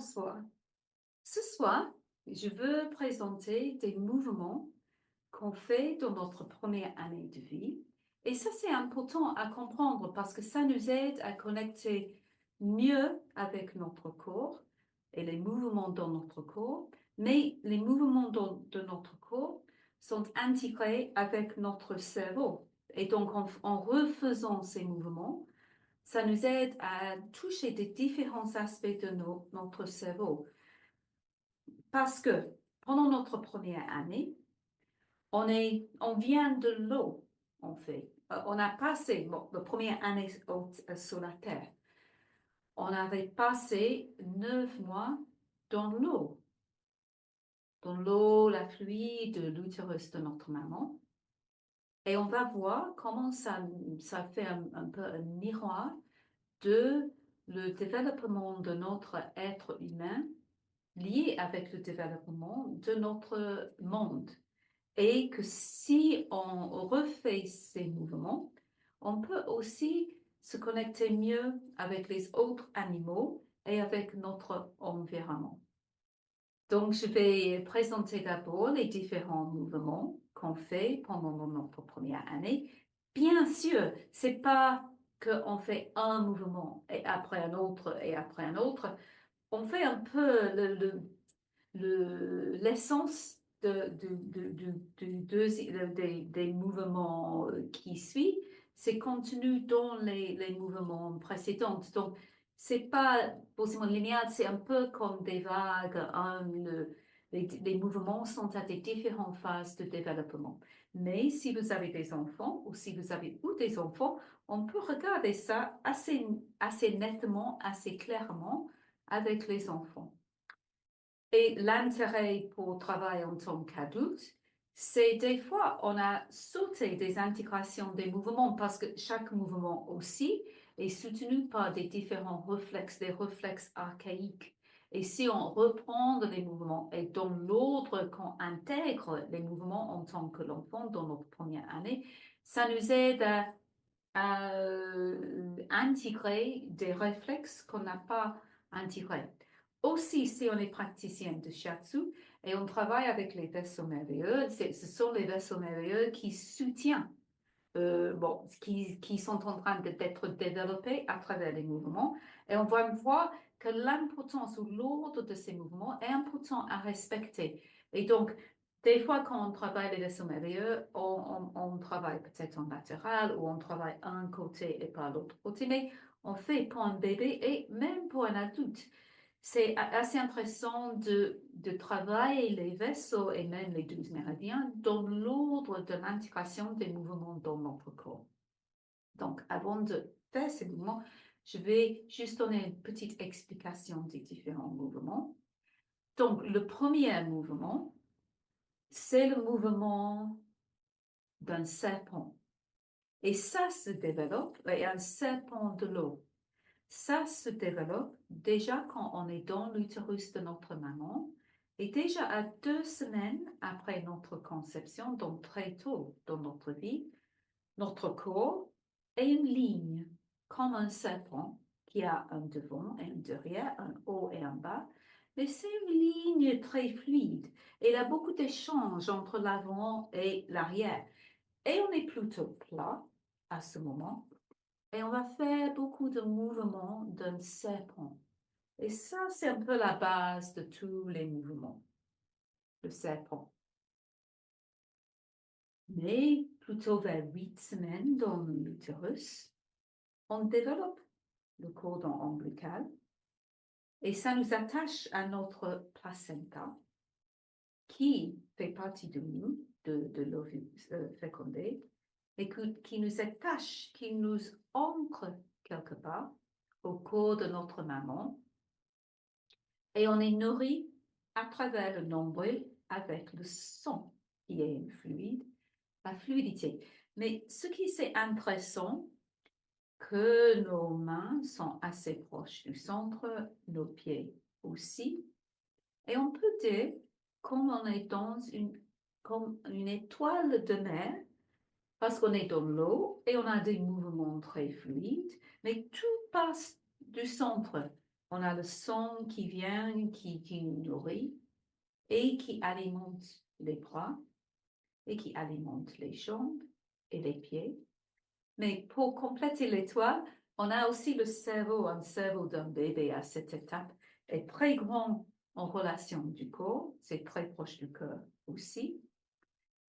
Bonsoir. Ce soir, je veux présenter des mouvements qu'on fait dans notre première année de vie. Et ça, c'est important à comprendre parce que ça nous aide à connecter mieux avec notre corps et les mouvements dans notre corps. Mais les mouvements de notre corps sont intégrés avec notre cerveau. Et donc, en refaisant ces mouvements, ça nous aide à toucher des différents aspects de notre cerveau. Parce que pendant notre première année, on vient de l'eau, en fait. On a passé, bon, la première année sur la Terre, on avait passé 9 mois dans l'eau, la fluide de l'utérus de notre maman. Et on va voir comment ça fait un peu un miroir de le développement de notre être humain lié avec le développement de notre monde. Et que si on refait ces mouvements, on peut aussi se connecter mieux avec les autres animaux et avec notre environnement. Donc, je vais présenter d'abord les différents mouvements qu'on fait pendant notre première année. Bien sûr, c'est pas qu'on fait un mouvement et après un autre et après un autre. On fait un peu l'essence des mouvements qui suivent, c'est contenu dans les mouvements précédents. Donc, c'est pas forcément linéaire, c'est un peu comme des vagues. Les mouvements sont à des différentes phases de développement. Mais si vous avez des enfants ou si vous avez eu des enfants, on peut regarder ça assez nettement, assez clairement avec les enfants. Et l'intérêt pour travailler en tant qu'adulte, c'est des fois, on a sauté des intégrations des mouvements parce que chaque mouvement aussi est soutenu par des différents réflexes, des réflexes archaïques. Et si on reprend les mouvements et dans l'ordre qu'on intègre les mouvements en tant que l'enfant dans notre première année, ça nous aide à intégrer des réflexes qu'on n'a pas intégrés. Aussi, si on est praticien de shiatsu et on travaille avec les vaisseaux merveilleux, ce sont les vaisseaux merveilleux qui soutiennent, qui sont en train d'être développés à travers les mouvements. Et on va voir que l'importance ou l'ordre de ces mouvements est important à respecter. Et donc, des fois, quand on travaille les vaisseaux merveilleux, on travaille peut-être en latéral ou on travaille un côté et pas l'autre côté, mais on fait pour un bébé et même pour un adulte. C'est assez intéressant de travailler les vaisseaux et même les 12 méridiens dans l'ordre de l'intégration des mouvements dans notre corps. Donc, avant de faire ces mouvements, je vais juste donner une petite explication des différents mouvements. Donc, le premier mouvement, c'est le mouvement d'un serpent. Et ça se développe, et un serpent de l'eau. Ça se développe déjà quand on est dans l'utérus de notre maman et déjà à 2 semaines après notre conception, donc très tôt dans notre vie, notre corps est une ligne comme un serpent qui a un devant et un derrière, un haut et un bas, mais c'est une ligne très fluide et il y a beaucoup d'échanges entre l'avant et l'arrière. Et on est plutôt plat à ce moment. Et on va faire beaucoup de mouvements d'un serpent. Et ça, c'est un peu la base de tous les mouvements, le serpent. Mais plutôt vers 8 semaines dans l'utérus, on développe le cordon ombilical et ça nous attache à notre placenta qui fait partie de nous, de l'ovule fécondé, et qui nous attache, qui nous ancre quelque part au corps de notre maman. Et on est nourri à travers le nombril avec le sang qui est une fluide, la fluidité. Mais ce qui est intéressant, que nos mains sont assez proches du centre, nos pieds aussi. Et on peut dire comme on est dans comme une étoile de mer, parce qu'on est dans l'eau et on a des mouvements très fluides, mais tout passe du centre. on a le sang qui vient, qui nous nourrit et qui alimente les bras et qui alimente les jambes et les pieds. Mais pour compléter l'étoile, on a aussi le cerveau. Un cerveau d'un bébé à cette étape est très grand en relation du corps, c'est très proche du cœur aussi.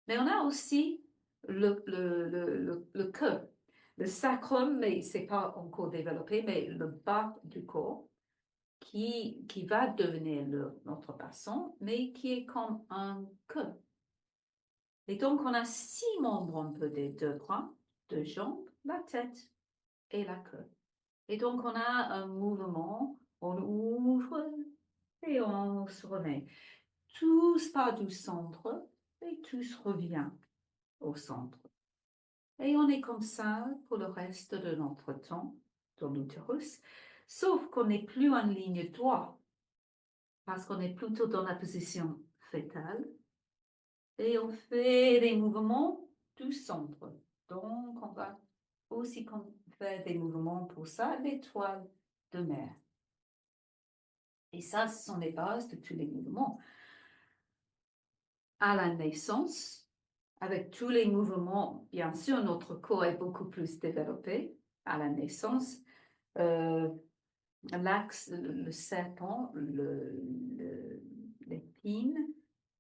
Mais on a aussi le cœur, le sacrum, mais c'est pas encore développé, mais le bas du corps qui va devenir notre bassin, mais qui est comme un cœur. Et donc, on a 6 membres un peu des 2 bras, 2 jambes, la tête et la queue. Et donc, on a un mouvement, on ouvre et on se remet. Tous part du centre et tous revient au centre. Et on est comme ça pour le reste de notre temps dans l'utérus, sauf qu'on n'est plus en ligne droite, parce qu'on est plutôt dans la position fétale. Et on fait des mouvements du centre. Donc, on va aussi faire des mouvements pour ça, l'étoile de mer. Et ça, ce sont les bases de tous les mouvements. À la naissance, avec tous les mouvements, bien sûr, notre corps est beaucoup plus développé à la naissance. L'axe, le serpent, l'épine,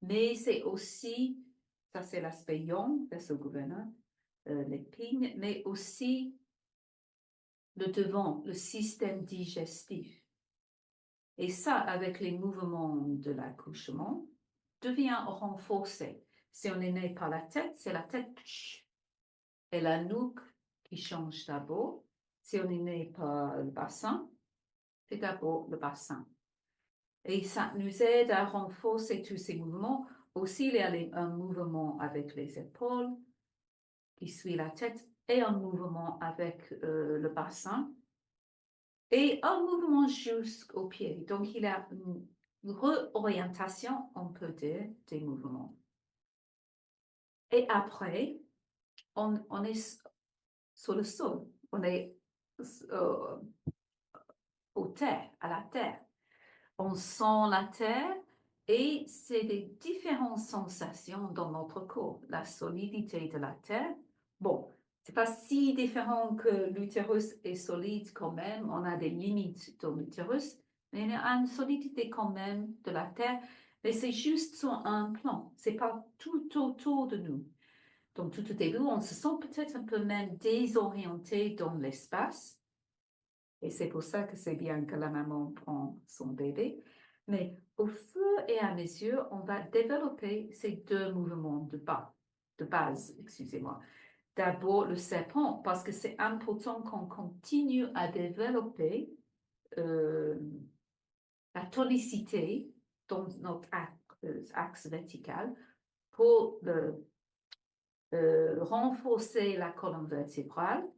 mais c'est aussi, ça c'est l'aspect yang, vaisseau gouverneur, l'épine, mais aussi le devant, le système digestif. Et ça, avec les mouvements de l'accouchement, devient renforcé. Si on est né par la tête, c'est la tête et la nuque qui change d'abord. Si on est né par le bassin, c'est d'abord le bassin. Et ça nous aide à renforcer tous ces mouvements. Aussi, il y a un mouvement avec les épaules qui suit la tête et un mouvement avec le bassin et un mouvement jusqu'au pied. Donc, il y a une réorientation, on peut dire, des mouvements. Et après, on est sur le sol, on est au terre, à la terre. On sent la terre et c'est des différentes sensations dans notre corps. La solidité de la terre, bon, c'est pas si différent que l'utérus est solide quand même. On a des limites dans l'utérus, mais il y a une solidité quand même de la terre. Mais c'est juste sur un plan. C'est pas tout autour de nous. Donc, tout au début, on se sent peut-être un peu même désorienté dans l'espace. Et c'est pour ça que c'est bien que la maman prend son bébé. Mais au fur et à mesure, on va développer ces 2 mouvements de base, excusez-moi. D'abord le serpent, parce que c'est important qu'on continue à développer la tonicité dans notre axe vertical pour renforcer la colonne vertébrale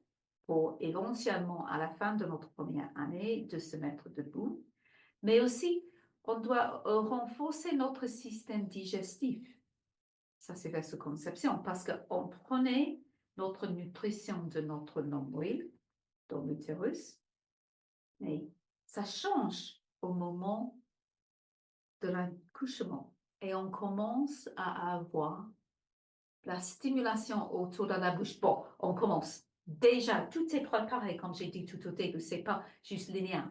pour éventuellement, à la fin de notre première année, de se mettre debout. Mais aussi, on doit renforcer notre système digestif. Ça, c'est la conception, parce qu'on prenait notre nutrition de notre nombril dans l'utérus, mais ça change au moment de l'accouchement. Et on commence à avoir la stimulation autour de la bouche. Bon, on commence. Déjà, tout est préparé, comme j'ai dit tout au début, c'est pas juste linéaire.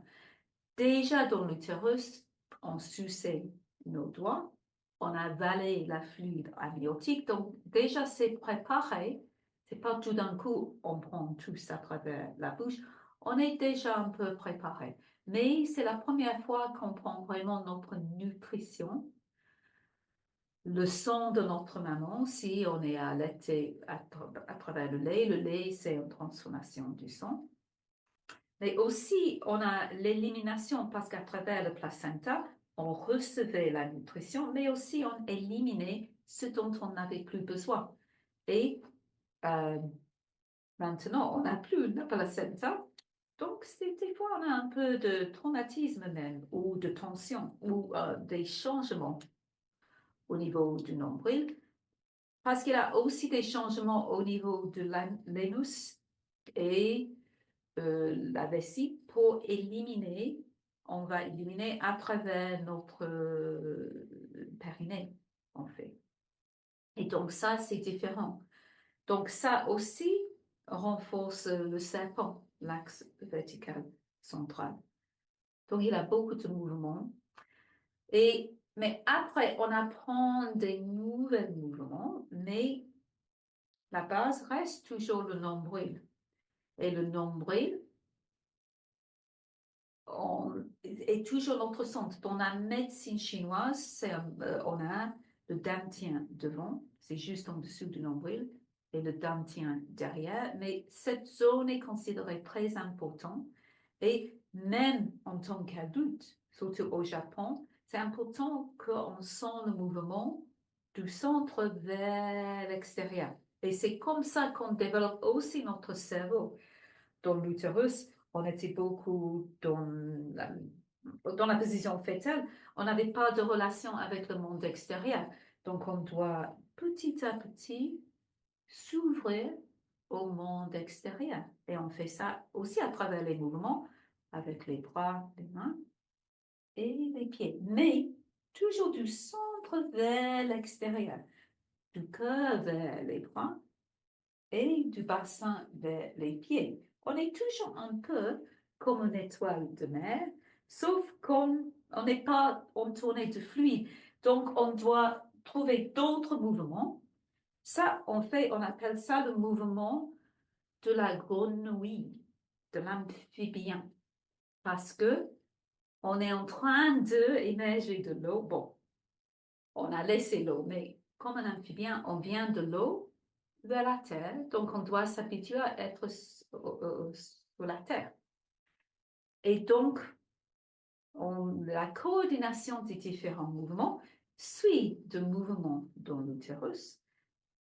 Déjà dans l'utérus, on suçait nos doigts, on avalait la fluide amniotique, donc déjà c'est préparé. C'est pas tout d'un coup on prend tout ça à travers la bouche. On est déjà un peu préparé. Mais c'est la première fois qu'on prend vraiment notre nutrition, le sang de notre maman, si on est allaité à travers le lait, c'est une transformation du sang. Mais aussi, on a l'élimination parce qu'à travers le placenta, on recevait la nutrition, mais aussi on éliminait ce dont on n'avait plus besoin. Et maintenant, on n'a plus de placenta. Donc, des fois, on a un peu de traumatisme même, ou de tension, ou des changements au niveau du nombril. Parce qu'il y a aussi des changements au niveau de l'anus et la vessie pour éliminer on va éliminer à travers notre périnée, en fait. Et donc ça, c'est différent. Donc ça aussi renforce le serpent, l'axe vertical central. Donc il a beaucoup de mouvements. Mais après, on apprend des nouveaux mouvements, mais la base reste toujours le nombril. Et le nombril est toujours notre centre. Dans la médecine chinoise, on a le dantian devant, c'est juste en dessous du nombril, et le dantian derrière. Mais cette zone est considérée très importante. Et même en tant qu'adulte, surtout au Japon, c'est important qu'on sent le mouvement du centre vers l'extérieur. Et c'est comme ça qu'on développe aussi notre cerveau. Dans l'utérus, on était beaucoup dans la position fœtale, on n'avait pas de relation avec le monde extérieur. Donc, on doit petit à petit s'ouvrir au monde extérieur. Et on fait ça aussi à travers les mouvements, avec les bras, les mains et les pieds. Mais toujours du centre vers l'extérieur, du cœur vers les bras et du bassin vers les pieds. On est toujours un peu comme une étoile de mer, sauf qu'on n'est pas entouré de fluide. Donc, on doit trouver d'autres mouvements. Ça, on appelle ça le mouvement de la grenouille, de l'amphibien, parce que on est en train d'émerger de l'eau. Bon, on a laissé l'eau, mais comme un amphibien, on vient de l'eau vers la terre, donc on doit s'habituer à être sur la terre. Et donc, la coordination des différents mouvements suit de mouvements dans l'utérus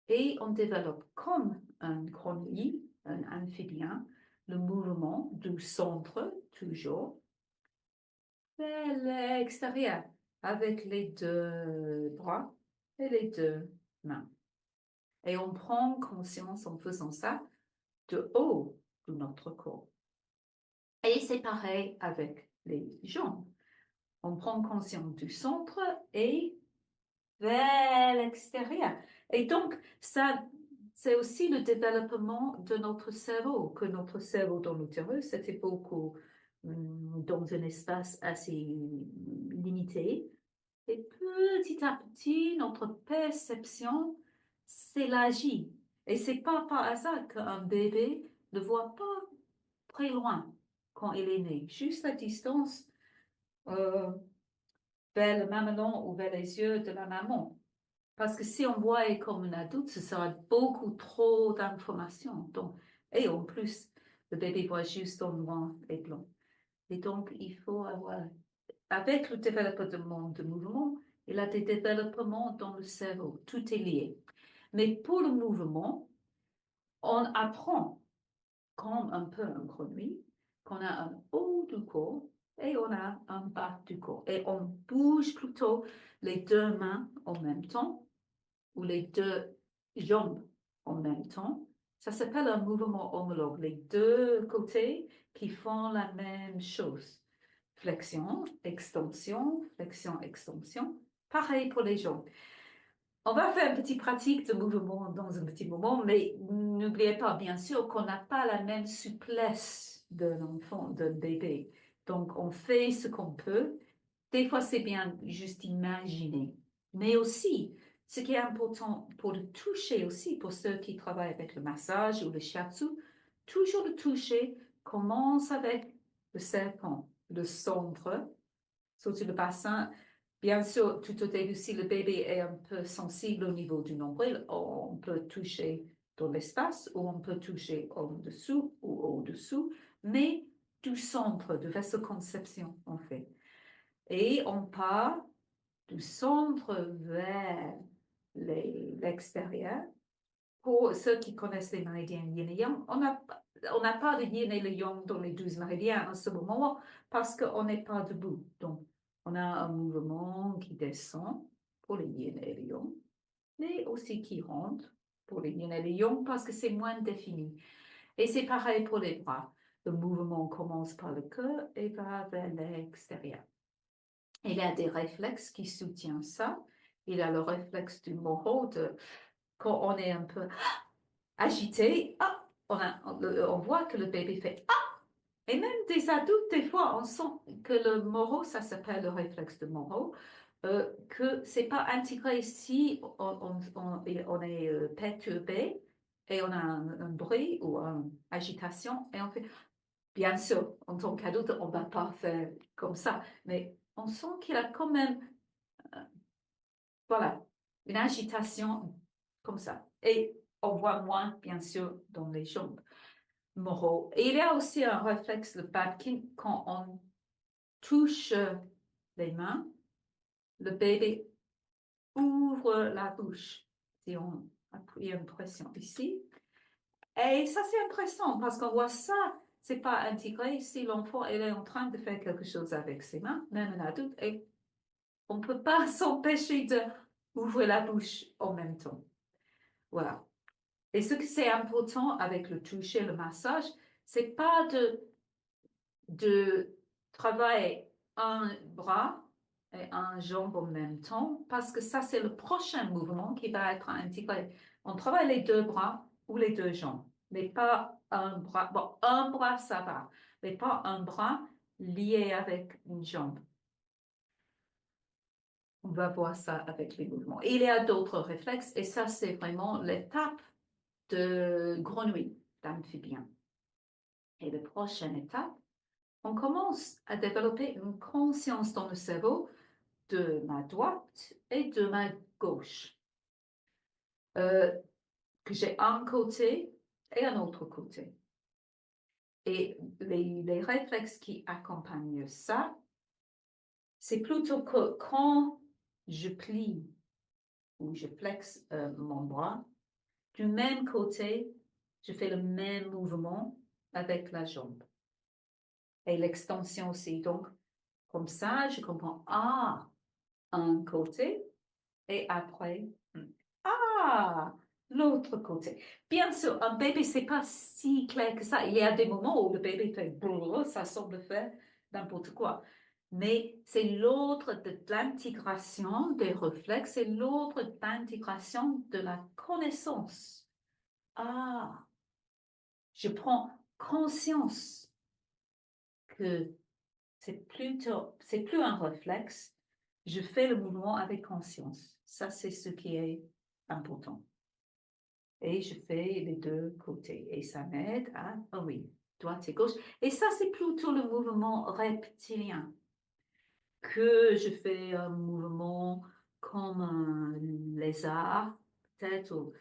et on développe comme un grenouille, un amphibien, le mouvement du centre, toujours, vers l'extérieur, avec les deux bras et les deux mains. Et on prend conscience en faisant ça de haut de notre corps. Et c'est pareil avec les jambes. On prend conscience du centre et vers l'extérieur. Et donc, ça, c'est aussi le développement de notre cerveau, que notre cerveau dans l'utérus, c'était beaucoup dans un espace assez limité. Et petit à petit, notre perception s'élargit. Et c'est pas par hasard qu'un bébé ne voit pas très loin quand il est né, juste à distance euh, vers le mamelon ou vers les yeux de la maman. Parce que si on voit comme un adulte, ce sera beaucoup trop d'informations. Donc, et en plus, le bébé voit juste en noir et blanc. Et donc, il faut avoir, avec le développement de mouvement, il a des développements dans le cerveau. Tout est lié. Mais pour le mouvement, on apprend comme un peu un grenouille, qu'on a un haut du corps et on a un bas du corps. Et on bouge plutôt les deux mains en même temps ou les deux jambes en même temps. Ça s'appelle un mouvement homologue. Les deux côtés qui font la même chose. Flexion, extension, flexion, extension. Pareil pour les jambes. On va faire une petite pratique de mouvement dans un petit moment, mais n'oubliez pas, bien sûr, qu'on n'a pas la même souplesse d'un enfant, d'un bébé. Donc, on fait ce qu'on peut. Des fois, c'est bien juste imaginer. Mais aussi, ce qui est important pour le toucher aussi, pour ceux qui travaillent avec le massage ou le shiatsu, toujours le toucher commence avec le serpent, le centre, surtout le bassin. Bien sûr, tout au début, si le bébé est un peu sensible au niveau du nombril, on peut toucher dans l'espace ou on peut toucher en dessous ou au-dessous, mais du centre, de vasoconception, en fait. Et on part du centre vers l'extérieur. Pour ceux qui connaissent les méridiens yin et yang, on n'a pas de yin et le yang dans les 12 méridiens en ce moment parce qu'on n'est pas debout. Donc, on a un mouvement qui descend pour les yin et le yang, mais aussi qui rentre pour les yin et le yang parce que c'est moins défini. Et c'est pareil pour les bras. le mouvement commence par le cœur et va vers l'extérieur. Il y a des réflexes qui soutiennent ça. Il y a le réflexe du Moro, quand on est un peu agité, on voit que le bébé fait ah! Et même des adultes, des fois, on sent que le Moro, ça s'appelle le réflexe de Moro, que c'est pas intégré si on est perturbé et on a un bruit ou une agitation et on fait, bien sûr, en tant qu'adulte, on va pas faire comme ça, mais on sent qu'il a quand même, voilà, une agitation comme ça. Et on voit moins, bien sûr, dans les jambes moraux. Et il y a aussi un réflexe de Babkin quand on touche les mains, le bébé ouvre la bouche. Si on appuie une pression ici. Et ça, c'est intéressant parce qu'on voit ça, c'est pas intégré si l'enfant est en train de faire quelque chose avec ses mains, même un adulte, et on ne peut pas s'empêcher d'ouvrir la bouche en même temps. Voilà. Et ce que c'est important avec le toucher, le massage, c'est pas de travailler un bras et un jambe en même temps, parce que ça, c'est le prochain mouvement qui va être intégré. On travaille les deux bras ou les deux jambes, mais pas un bras. Bon, un bras, ça va, mais pas un bras lié avec une jambe. On va voir ça avec les mouvements. Il y a d'autres réflexes, et ça, c'est vraiment l'étape de grenouille, d'amphibien. Et la prochaine étape, on commence à développer une conscience dans le cerveau de ma droite et de ma gauche. Que j'ai un côté et un autre côté. Et les réflexes qui accompagnent ça, c'est plutôt que quand je plie ou je flexe mon bras, du même côté, je fais le même mouvement avec la jambe. Et l'extension aussi. Donc, comme ça, je comprends, un côté, et après, l'autre côté. Bien sûr, un bébé, c'est pas si clair que ça. Il y a des moments où le bébé fait brrr, ça semble faire n'importe quoi. Mais c'est l'ordre de l'intégration des réflexes, c'est l'ordre de l'intégration de la connaissance. Je prends conscience que c'est plus un réflexe. Je fais le mouvement avec conscience. Ça, c'est ce qui est important. Et je fais les deux côtés. Et ça m'aide à, oui, droite et gauche. Et ça, c'est plutôt le mouvement reptilien. Que je fais un mouvement comme un lézard, peut-être,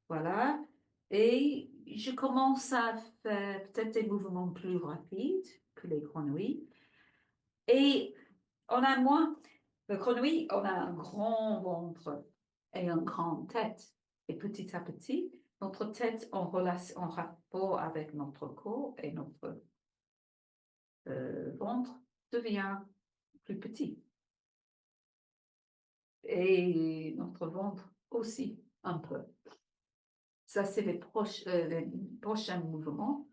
voilà. Et je commence à faire peut-être des mouvements plus rapides que les grenouilles. Et on a moins, le grenouille, on a un grand ventre et une grande tête. Et petit à petit, notre tête en relation, en rapport avec notre corps et notre ventre devient plus petit. Et notre ventre aussi, un peu. Ça, c'est les prochains mouvements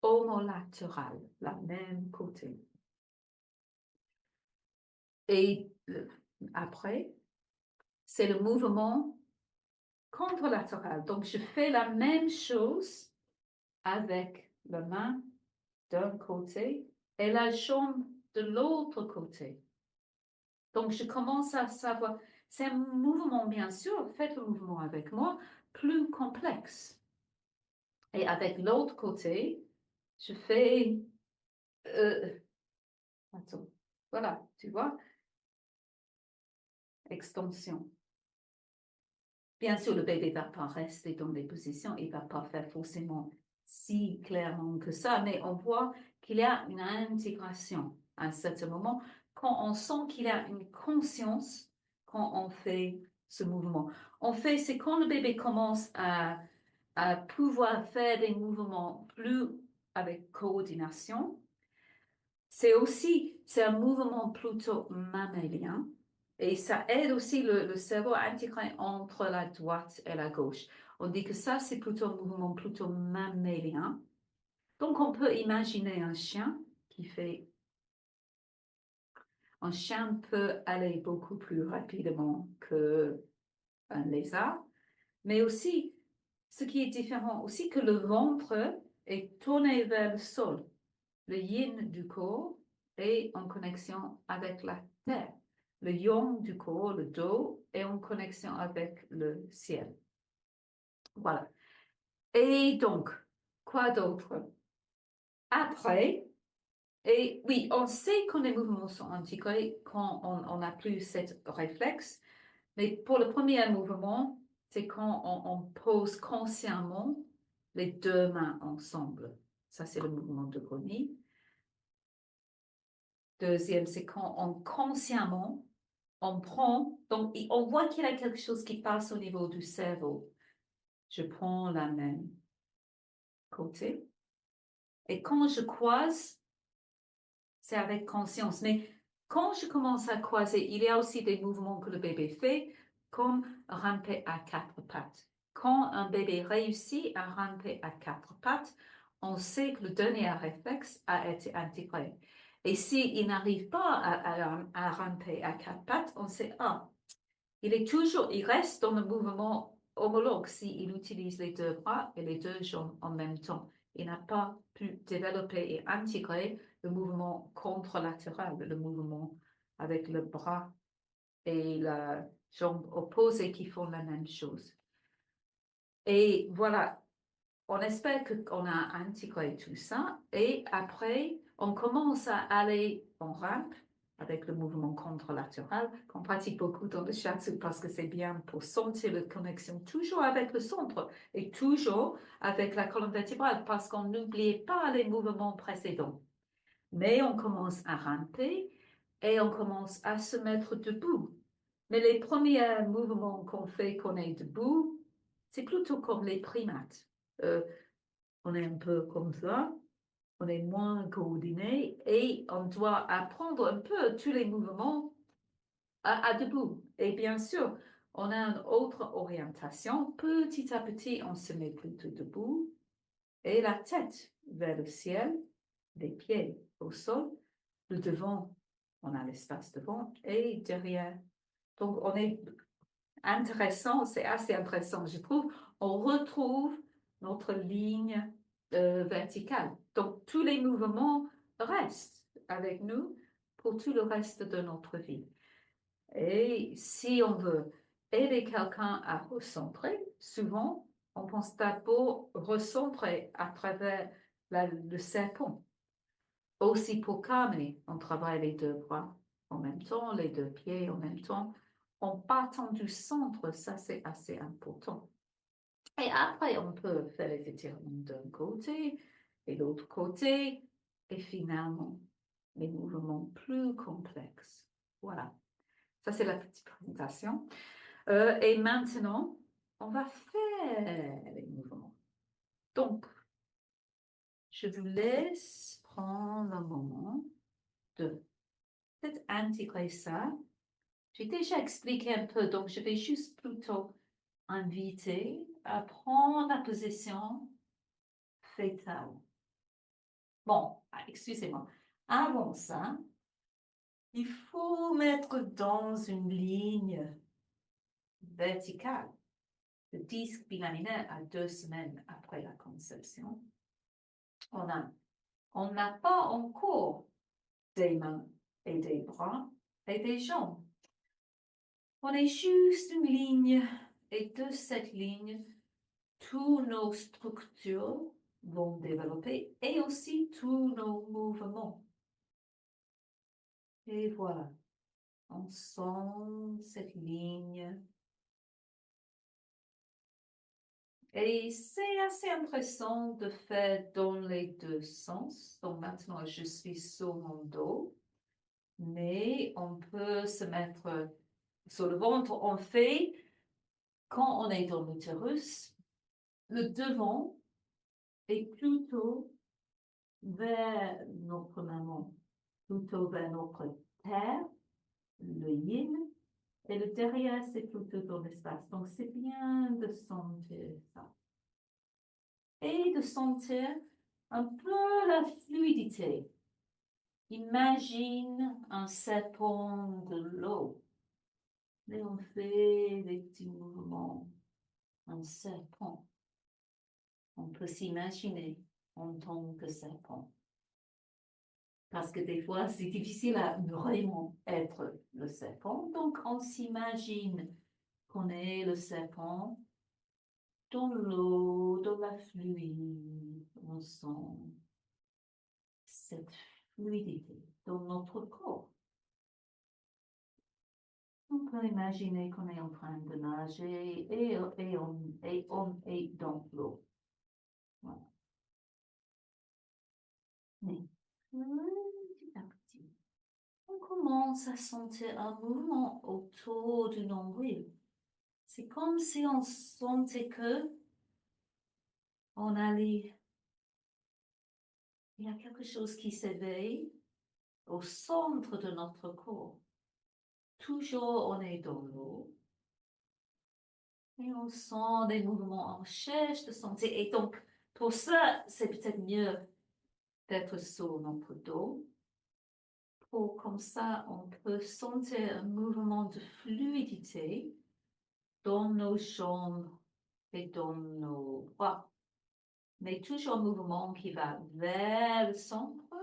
homolatéral, la même côté. Et après, c'est le mouvement contralatéral. Donc, je fais la même chose avec la main d'un côté et la jambe de l'autre côté. Donc, je commence à savoir, c'est un mouvement, bien sûr, faites le mouvement avec moi, plus complexe. Et avec l'autre côté, je fais, attends, voilà, tu vois, extension. Bien sûr, le bébé ne va pas rester dans les positions, il ne va pas faire forcément si clairement que ça, mais on voit qu'il y a une intégration à un certain moment quand on sent qu'il y a une conscience quand on fait ce mouvement. En fait, c'est quand le bébé commence à pouvoir faire des mouvements plus avec coordination. C'est un mouvement plutôt mammélien. Et ça aide aussi le cerveau à intégrer entre la droite et la gauche. On dit que ça, c'est plutôt un mouvement plutôt mammélien. Donc, on peut imaginer un chien qui fait... Un chien peut aller beaucoup plus rapidement qu'un lézard, mais aussi, ce qui est différent aussi, que le ventre est tourné vers le sol. Le yin du corps est en connexion avec la terre. Le yang du corps, le dos, est en connexion avec le ciel. Voilà. Et donc, quoi d'autre? Après, et oui, on sait quand les mouvements sont intégrés, quand on n'a plus cette réflexe, mais pour le premier mouvement, c'est quand on pose consciemment les deux mains ensemble. Ça, c'est le mouvement de Goni. Deuxième, c'est quand on consciemment, on prend, donc on voit qu'il y a quelque chose qui passe au niveau du cerveau. Je prends la main côté. Et quand je croise, c'est avec conscience. Mais quand je commence à croiser, il y a aussi des mouvements que le bébé fait, comme ramper à quatre pattes. Quand un bébé réussit à ramper à quatre pattes, on sait que le dernier réflexe a été intégré. Et s'il n'arrive pas à ramper à quatre pattes, on sait, ah, il reste dans le mouvement homologue s'il utilise les deux bras et les deux jambes en même temps. Il n'a pas pu développer et intégrer le mouvement contralatéral, le mouvement avec le bras et la jambe opposée qui font la même chose. Et voilà, on espère qu'on a intégré tout ça et après, on commence à aller en rampe avec le mouvement contralatéral qu'on pratique beaucoup dans le shiatsu parce que c'est bien pour sentir la connexion toujours avec le centre et toujours avec la colonne vertébrale parce qu'on n'oublie pas les mouvements précédents. Mais on commence à ramper et on commence à se mettre debout. Mais les premiers mouvements qu'on fait qu'on est debout, c'est plutôt comme les primates. On est un peu comme ça, on est moins coordonné et on doit apprendre un peu tous les mouvements à debout. Et bien sûr, on a une autre orientation. Petit à petit, on se met plutôt debout et la tête vers le ciel, les pieds au sol, le devant, on a l'espace devant et derrière. Donc, on est intéressant, c'est assez intéressant, je trouve. On retrouve notre ligne verticale. Donc, tous les mouvements restent avec nous pour tout le reste de notre vie. Et si on veut aider quelqu'un à recentrer, souvent, on pense d'abord recentrer à travers le serpent. Aussi pour calmer, on travaille les deux bras en même temps, les deux pieds en même temps, en partant du centre, ça c'est assez important. Et après, on peut faire les étirements d'un côté et de l'autre côté, et finalement, les mouvements plus complexes. Voilà, ça c'est la petite présentation. Et maintenant, on va faire les mouvements. Donc, je vous laisse prendre un moment de peut-être intégrer ça. J'ai déjà expliqué un peu, donc je vais juste plutôt inviter à prendre la position fétale. Bon, excusez-moi. Avant ça, il faut mettre dans une ligne verticale. Le disque bilaminaire à 2 semaines après la conception. On n'a pas encore des mains et des bras et des jambes. On est juste une ligne et de cette ligne, toutes nos structures vont développer et aussi tous nos mouvements. Et voilà, on sent cette ligne. Et c'est assez intéressant de faire dans les deux sens. Donc maintenant, je suis sur mon dos, mais on peut se mettre sur le ventre. On fait, quand on est dans l'utérus, le devant est plutôt vers notre maman, plutôt vers notre terre, le yin, et le derrière, c'est plutôt dans l'espace. Donc, c'est bien de sentir ça. Et de sentir un peu la fluidité. Imagine un serpent de l'eau. Et on fait des petits mouvements. Un serpent. On peut s'imaginer en tant que serpent. Parce que des fois, c'est difficile à vraiment être le serpent. Donc, on s'imagine qu'on est le serpent dans l'eau, dans la fluide. On sent cette fluidité dans notre corps. On peut imaginer qu'on est en train de nager et on est dans l'eau. Voilà. Mais petit à petit, on commence à sentir un mouvement autour du nombril. C'est comme si on sentait que on allait, il y a quelque chose qui s'éveille au centre de notre corps. Toujours on est dans l'eau et on sent des mouvements, on cherche de sentir. Et donc, pour ça, c'est peut-être mieux d'être sur notre dos. Comme ça, on peut sentir un mouvement de fluidité dans nos jambes et dans nos bras. Mais toujours un mouvement qui va vers le centre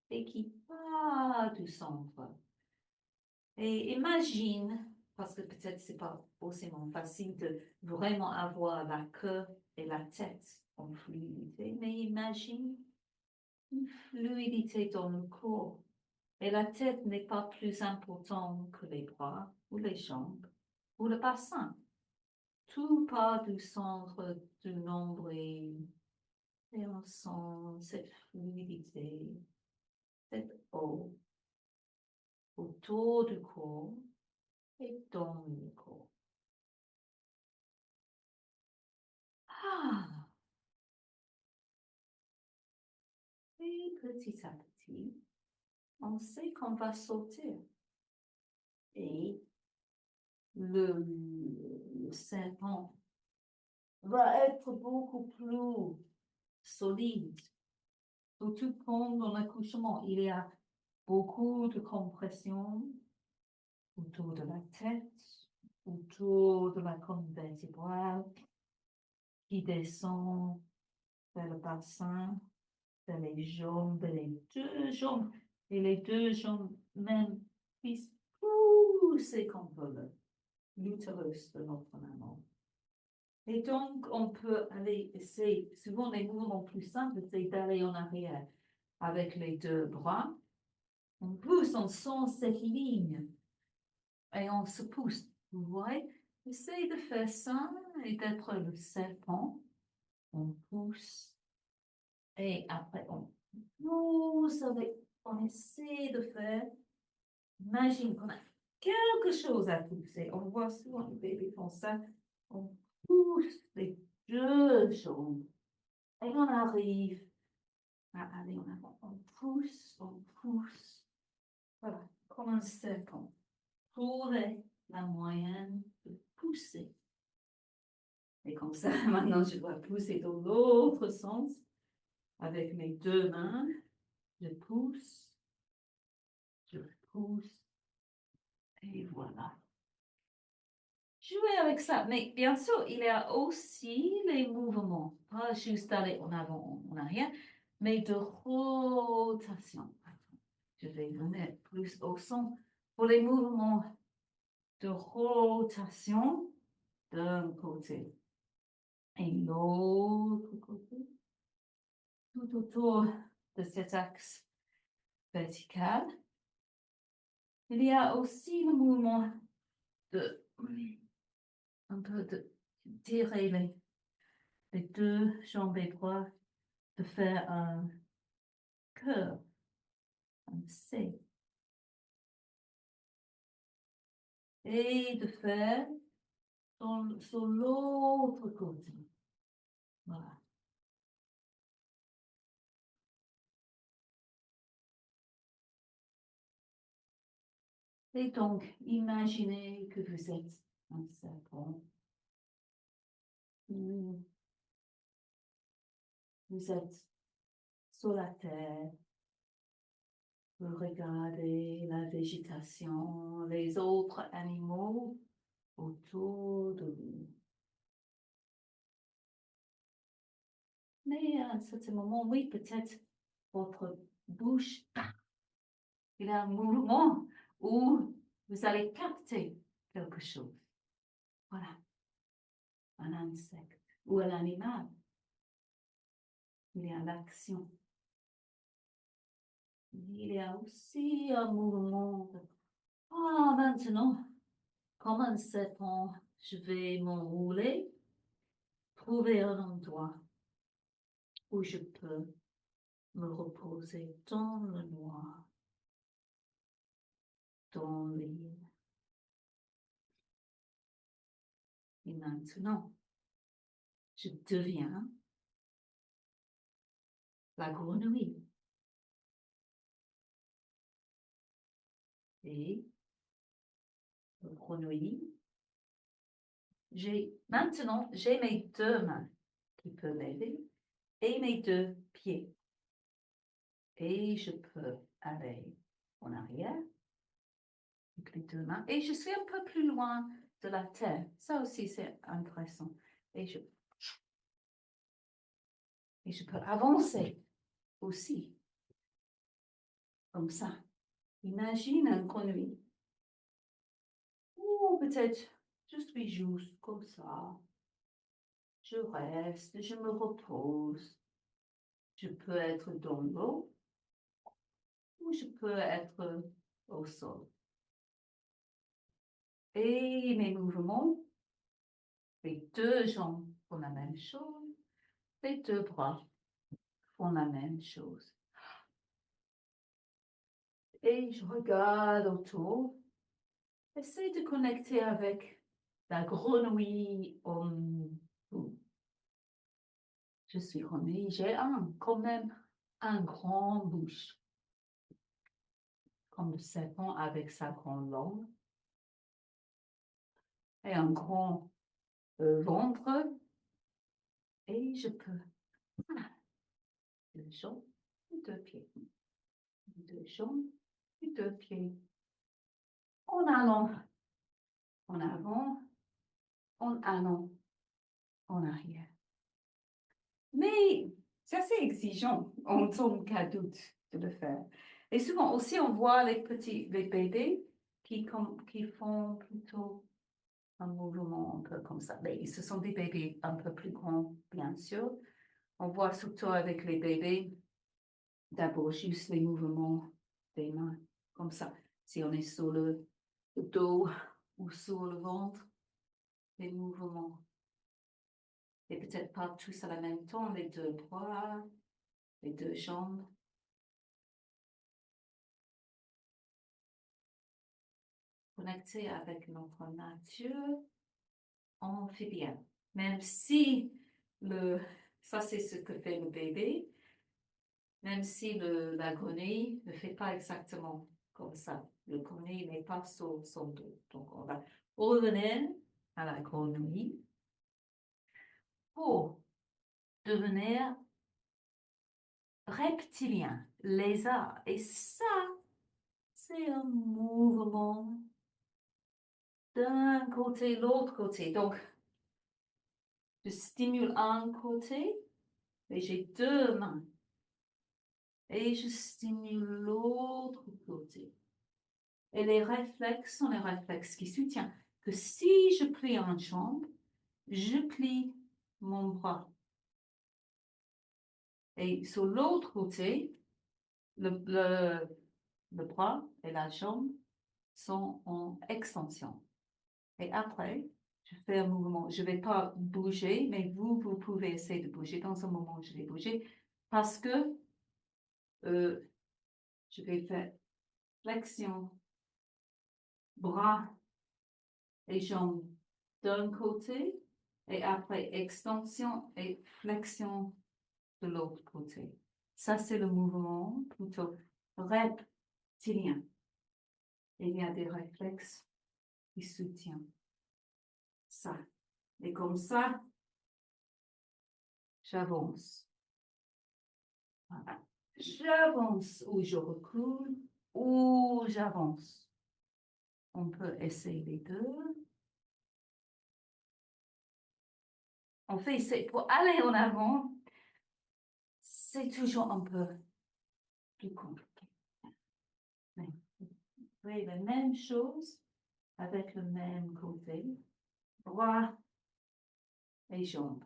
et qui part du centre. Et imagine, parce que peut-être c'est pas forcément facile de vraiment avoir la queue et la tête en fluidité, mais imagine une fluidité dans le corps. Et la tête n'est pas plus importante que les bras ou les jambes ou le bassin. Tout part du centre du nombril et on sent cette fluidité, cette eau autour du corps et dans le corps. Ah! Et petit à petit, on sait qu'on va sauter. Et le serpent va être beaucoup plus solide. Surtout pendant l'accouchement, il y a beaucoup de compression autour de la tête, autour de la colonne vertébrale, qui descend vers le bassin, vers les jambes, les deux jambes, et les deux jambes même puissent pousser contre l'utérus de notre maman. Et donc, on peut aller essayer, souvent les mouvements plus simples, c'est d'aller en arrière avec les deux bras. On pousse, on sent cette ligne et on se pousse. Vous voyez? Essayez de faire ça et d'être le serpent. On pousse et après on pousse avec, on essaie de faire. Imagine qu'on a quelque chose à pousser. On voit souvent les bébés font ça. On pousse les deux jambes et on arrive à aller en avant. On pousse, on pousse. Voilà, comme un serpent. Trouver la moyenne de pousser. Et comme ça, maintenant, je dois pousser dans l'autre sens avec mes deux mains. Je pousse, et voilà. Jouer avec ça. Mais bien sûr, il y a aussi les mouvements, pas juste aller en avant, en arrière, mais de rotation. Je vais remettre plus au centre pour les mouvements de rotation d'un côté et l'autre côté, tout autour de cet axe vertical. Il y a aussi le mouvement de un peu de tirer les deux jambes et bras, de faire un cœur, un C, et de faire sur l'autre côté. Voilà. Et donc, imaginez que vous êtes un serpent. Vous êtes sur la terre. Vous regardez la végétation, les autres animaux autour de vous. Mais à un certain moment, oui, peut-être votre bouche, il y a un mouvement où vous allez capter quelque chose. Voilà. Un insecte ou un animal. Il y a l'action. Il y a aussi un mouvement. Ah, maintenant, comme un serpent, je vais m'enrouler, trouver un endroit où je peux me reposer dans le noir, dans l'île. Et maintenant, je deviens la grenouille. Et la grenouille, maintenant, j'ai mes deux mains qui peuvent m'aider et mes deux pieds. Et je peux aller en arrière avec les deux mains. Et je suis un peu plus loin de la terre. Ça aussi, c'est intéressant. Et je peux avancer aussi, comme ça. Imagine un grenouille. Ou peut-être, je suis juste comme ça. Je reste, je me repose. Je peux être dans l'eau ou je peux être au sol. Et mes mouvements, les deux jambes font la même chose, les deux bras font la même chose. Et je regarde autour, essaie de connecter avec la grenouille en vous. Je suis grenouille, j'ai quand même un grand bouche, comme le serpent avec sa grande langue, et un grand ventre, et je peux, voilà, deux jambes et deux pieds, deux jambes et deux pieds, en allant en avant, en allant en arrière. Mais c'est assez exigeant en tant qu'adulte de le faire. Et souvent aussi, on voit les bébés qui font plutôt un mouvement un peu comme ça. Mais ce sont des bébés un peu plus grands, bien sûr. On voit surtout avec les bébés, d'abord juste les mouvements des mains, comme ça. Si on est sur le dos ou sur le ventre, les mouvements. Et peut-être pas tous à la même temps, les deux bras, les deux jambes. Connecter avec notre nature amphibienne. Même si ça c'est ce que fait le bébé, même si la grenouille ne fait pas exactement comme ça. Le grenouille n'est pas sur son dos. Donc on va revenir à la grenouille pour devenir reptilien, lézard. Et ça, c'est un mouvement d'un côté, l'autre côté. Donc, je stimule un côté et j'ai deux mains. Et je stimule l'autre côté. Et les réflexes sont les réflexes qui soutiennent que si je plie une jambe, je plie mon bras. Et sur l'autre côté, le bras et la jambe sont en extension. Et après, je fais un mouvement. Je ne vais pas bouger, mais vous pouvez essayer de bouger. Dans un moment, je vais bouger parce que je vais faire flexion, bras et jambes d'un côté et après extension et flexion de l'autre côté. Ça, c'est le mouvement plutôt reptilien. Et il y a des réflexes qui soutiennent ça. Et comme ça, j'avance. Voilà. j'avance ou je recule ou j'avance. On peut essayer les deux. En fait, c'est pour aller en avant, c'est toujours un peu plus compliqué. Mais vous faites la même chose avec le même côté, bras et jambes.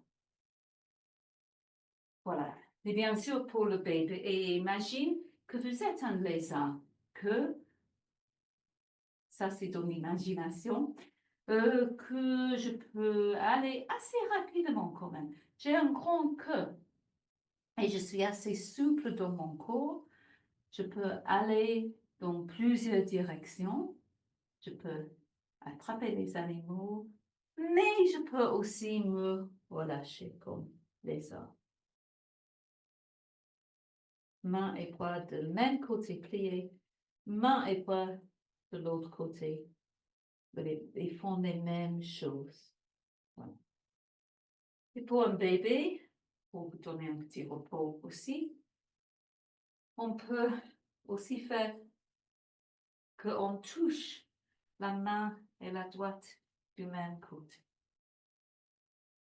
Voilà. Et bien sûr, pour le bébé, et imagine que vous êtes un lézard, que, ça c'est ton imagination, que je peux aller assez rapidement quand même. J'ai un grand queue et je suis assez souple dans mon corps. Je peux aller dans plusieurs directions. Je peux attraper les animaux, mais je peux aussi me relâcher comme les autres. Main et bras de même côté pliés, main et bras de l'autre côté. Ils font les mêmes choses. Voilà. Et pour un bébé, pour vous donner un petit repos aussi, on peut aussi faire qu'on touche la main et la droite du même côté,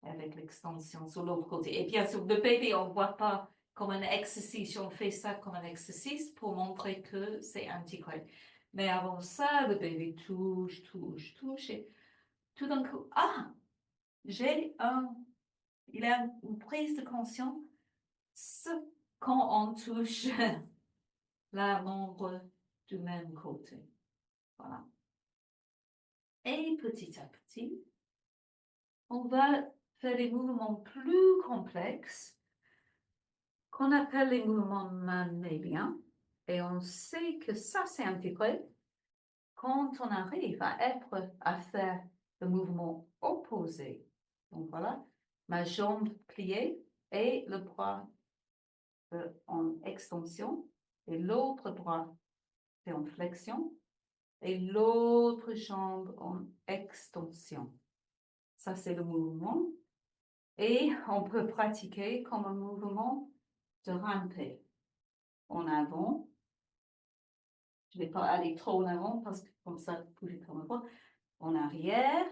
avec l'extension sur l'autre côté. Et bien sûr, le bébé, on ne voit pas comme un exercice, on fait ça comme un exercice pour montrer que c'est intégré. Mais avant ça, le bébé touche, touche, touche, et tout d'un coup, il a une prise de conscience quand on touche la membre du même côté. Voilà. Et petit à petit, on va faire des mouvements plus complexes qu'on appelle les mouvements mammaliens. Et on sait que ça, c'est intégré quand on arrive à faire le mouvement opposé. Donc voilà, ma jambe pliée et le bras en extension et l'autre bras est en flexion et l'autre jambe en extension. Ça, c'est le mouvement. Et on peut pratiquer comme un mouvement de ramper en avant. Je ne vais pas aller trop en avant parce que comme ça, vous pouvez comme voir. En arrière.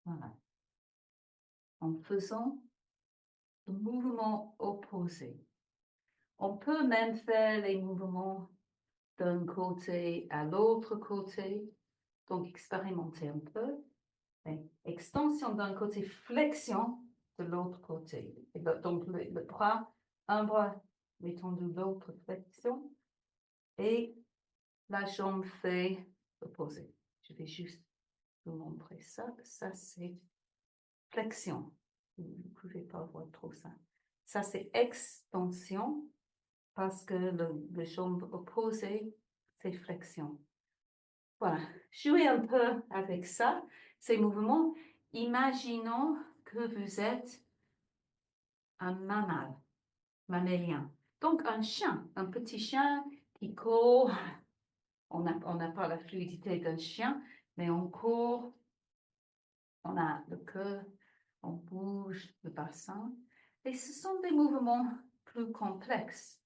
Voilà. En faisant le mouvement opposé. On peut même faire les mouvements d'un côté à l'autre côté. Donc, expérimenter un peu. Extension d'un côté, flexion de l'autre côté. Et donc, le bras, un bras étendu, l'autre flexion. Et la jambe fait opposé. Je vais juste vous montrer ça. Ça, c'est flexion. Vous ne pouvez pas voir trop ça. Ça, c'est extension parce que le jambe opposée, c'est flexion. Voilà. Jouez un peu avec ça, ces mouvements. Imaginons que vous êtes un mammalien. Donc, un chien, un petit chien qui court. On n'a pas la fluidité d'un chien, mais on court, on a le cœur, on bouge le bassin. Et ce sont des mouvements plus complexes.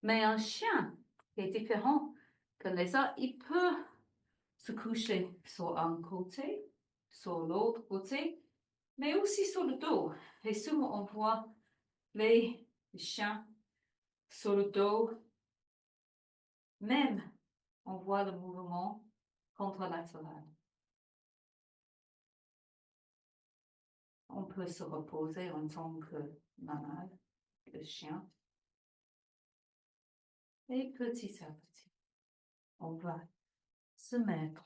Mais un chien qui est différent que les autres, il peut se coucher sur un côté, sur l'autre côté, mais aussi sur le dos. Et souvent, on voit les chiens sur le dos. Même, on voit le mouvement contralatéral. On peut se reposer en tant que mammale, le chien. Et petit à petit, on va se mettre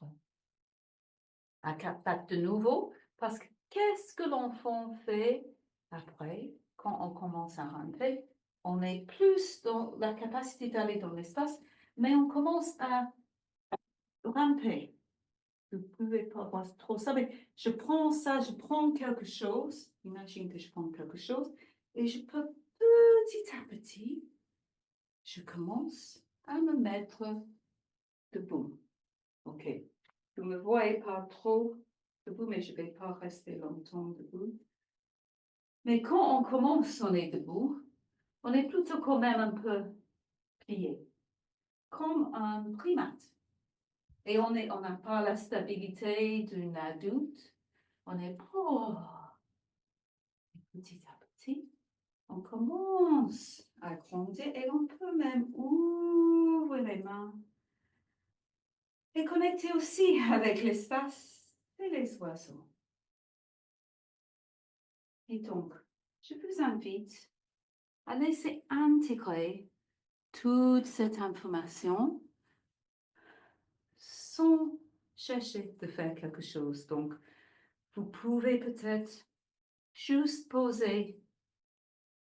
à quatre pattes de nouveau, parce que qu'est-ce que l'enfant fait après, quand on commence à ramper? On est plus dans la capacité d'aller dans l'espace, mais on commence à ramper. Vous ne pouvez pas voir trop ça, mais je prends ça, je prends quelque chose, imagine que je prends quelque chose, et je peux petit à petit, je commence à me mettre debout. OK. Vous ne me voyez pas trop debout, mais je ne vais pas rester longtemps debout. Mais quand on commence, on est debout, on est plutôt quand même un peu plié, comme un primate. Et on n'a pas la stabilité d'un adulte. On est petit à petit. On commence à grandir et on peut même ouvrir les mains et connecter aussi avec l'espace et les oiseaux. Et donc, je vous invite à laisser intégrer toute cette information sans chercher de faire quelque chose. Donc, vous pouvez peut-être juste poser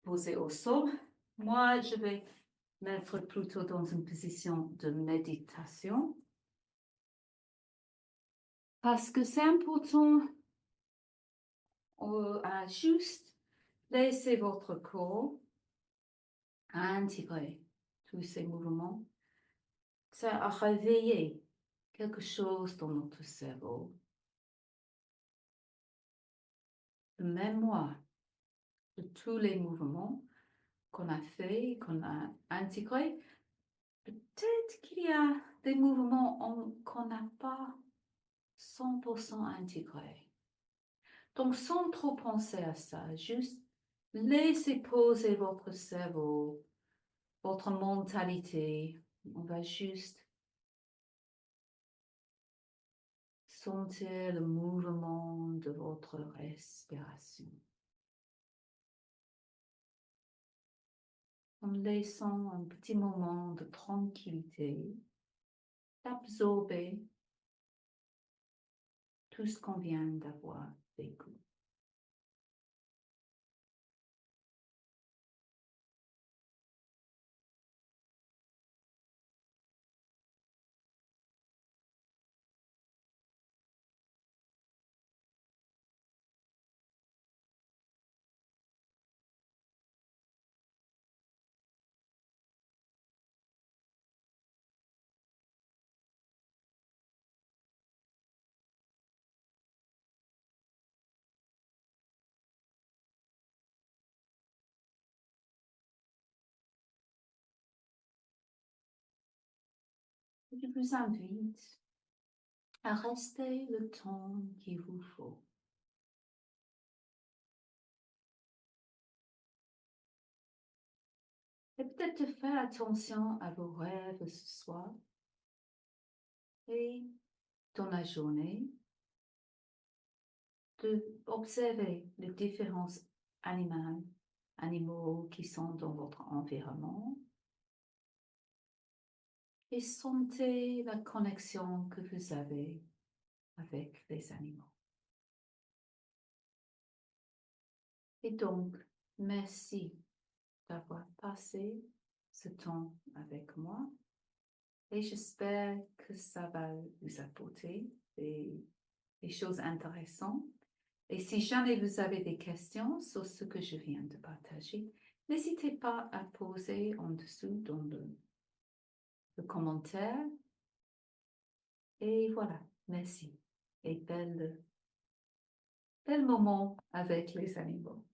au sol. Moi, je vais mettre plutôt dans une position de méditation parce que c'est important à juste laisser votre corps intégrer tous ces mouvements. Ça a réveillé quelque chose dans notre cerveau. La mémoire de tous les mouvements qu'on a fait, qu'on a intégrés. Peut-être qu'il y a des mouvements qu'on n'a pas 100% intégrés. Donc, sans trop penser à ça, juste laissez poser votre cerveau, votre mentalité. On va juste sentir le mouvement de votre respiration. En laissant un petit moment de tranquillité, d'absorber tout ce qu'on vient d'avoir vécu. Je vous invite à rester le temps qu'il vous faut. Et peut-être de faire attention à vos rêves ce soir et dans la journée, d'observer les différents animaux qui sont dans votre environnement et sentez la connexion que vous avez avec les animaux. Et donc, merci d'avoir passé ce temps avec moi et j'espère que ça va vous apporter des choses intéressantes. Et si jamais vous avez des questions sur ce que je viens de partager, n'hésitez pas à poser en dessous dans le commentaire. Et voilà, merci. Et bel moment avec les animaux.